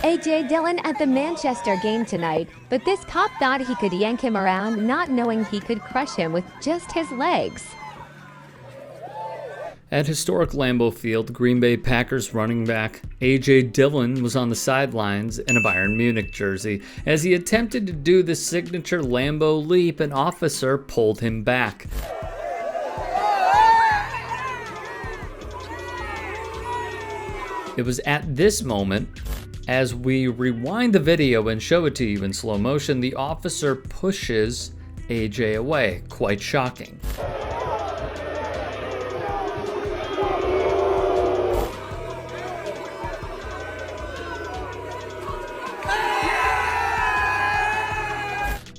AJ Dillon at the Manchester game tonight, but this cop thought he could yank him around, not knowing he could crush him with just his legs. At historic Lambeau Field, Green Bay Packers running back AJ Dillon was on the sidelines in a Bayern Munich jersey. As he attempted to do the signature Lambeau leap, an officer pulled him back. It was at this moment, as we rewind the video and show it to you in slow motion, the officer pushes AJ away. Quite shocking.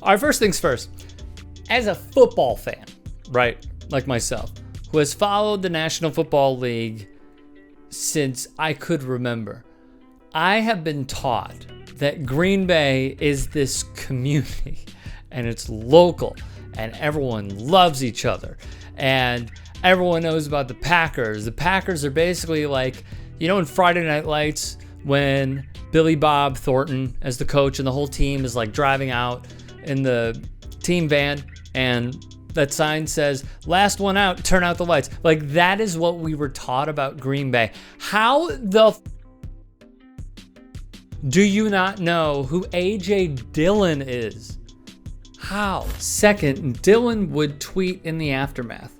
All right, first things first. As a football fan, right, like myself, who has followed the National Football League since I could remember, I have been taught that Green Bay is this community and it's local and everyone loves each other and everyone knows about the Packers. The Packers are basically like, you know, in Friday Night Lights when Billy Bob Thornton as the coach and the whole team is like driving out in the team van and that sign says, last one out, turn out the lights. Like, that is what we were taught about Green Bay. How the do you not know who AJ Dillon is? How? Second, Dillon would tweet in the aftermath.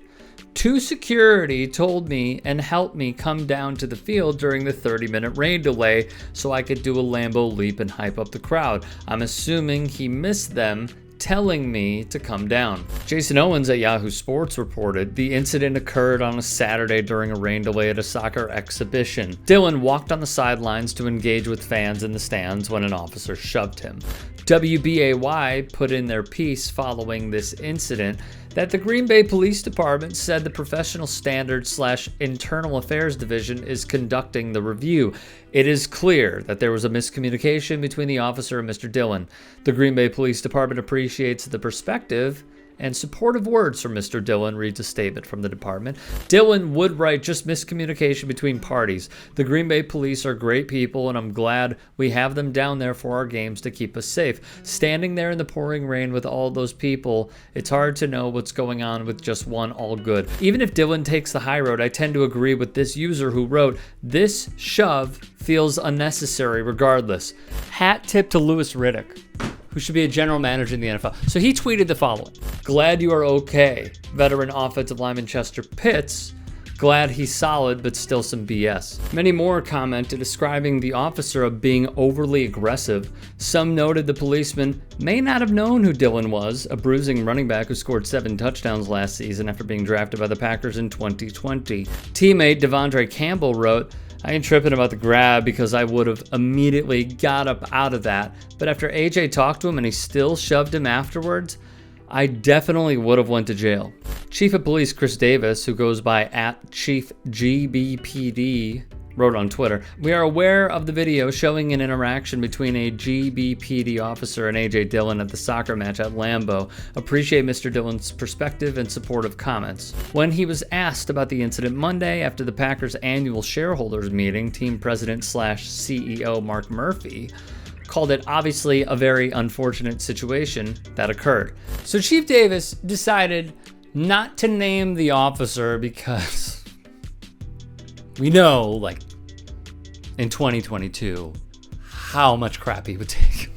2 security told me and helped me come down to the field during the 30-minute rain delay so I could do a Lambeau leap and hype up the crowd. I'm assuming he missed them telling me to come down. Jason Owens at Yahoo Sports reported the incident occurred on a Saturday during a rain delay at a soccer exhibition. Dillon walked on the sidelines to engage with fans in the stands when an officer shoved him. WBAY put in their piece following this incident that the Green Bay Police Department said the Professional Standards / Internal Affairs Division is conducting the review. It is clear that there was a miscommunication between the officer and Mr. Dillon. The Green Bay Police Department appreciates the perspective and supportive words from Mr. Dillon, reads a statement from the department. Dillon would write just miscommunication between parties. The Green Bay police are great people, and I'm glad we have them down there for our games to keep us safe. Standing there in the pouring rain with all those people, it's hard to know what's going on with just one all good. Even if Dillon takes the high road, I tend to agree with this user who wrote, this shove feels unnecessary regardless. Hat tip to Louis Riddick, who should be a general manager in the NFL. So he tweeted the following: glad you are okay. Veteran offensive lineman Chester Pitts. Glad he's solid, but still some BS. Many more commented describing the officer of being overly aggressive. Some noted the policeman may not have known who Dillon was, a bruising running back who scored 7 touchdowns last season after being drafted by the Packers in 2020. Teammate Devondre Campbell wrote, I ain't tripping about the grab because I would have immediately got up out of that, but after AJ talked to him and he still shoved him afterwards, I definitely would have went to jail. Chief of Police Chris Davis, who goes by @ChiefGBPD, wrote on Twitter, we are aware of the video showing an interaction between a GBPD officer and AJ Dillon at the soccer match at Lambeau. Appreciate Mr. Dillon's perspective and supportive comments. When he was asked about the incident Monday after the Packers annual shareholders meeting, team president / CEO Mark Murphy called it obviously a very unfortunate situation that occurred. So Chief Davis decided not to name the officer because we know, like, in 2022, how much crap he would take.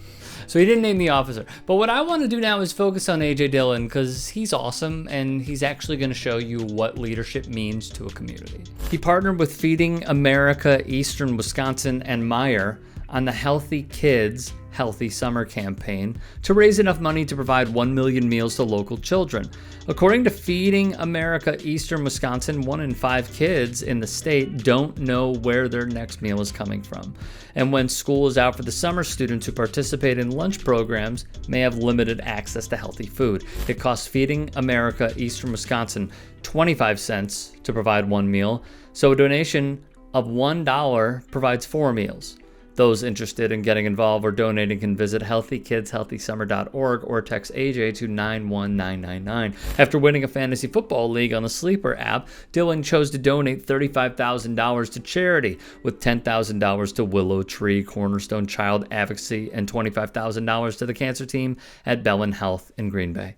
So he didn't name the officer. But what I want to do now is focus on AJ Dillon because he's awesome and he's actually going to show you what leadership means to a community. He partnered with Feeding America Eastern Wisconsin and Meyer on the Healthy Kids, Healthy Summer campaign to raise enough money to provide 1 million meals to local children. According to Feeding America Eastern Wisconsin, 1 in 5 kids in the state don't know where their next meal is coming from. And when school is out for the summer, students who participate in lunch programs may have limited access to healthy food. It costs Feeding America Eastern Wisconsin 25 cents to provide 1 meal, so a donation of $1 provides 4 meals. Those interested in getting involved or donating can visit healthykidshealthysummer.org or text AJ to 91999. After winning a fantasy football league on the Sleeper app, Dillon chose to donate $35,000 to charity, with $10,000 to Willow Tree Cornerstone Child Advocacy and $25,000 to the cancer team at Bellin Health in Green Bay.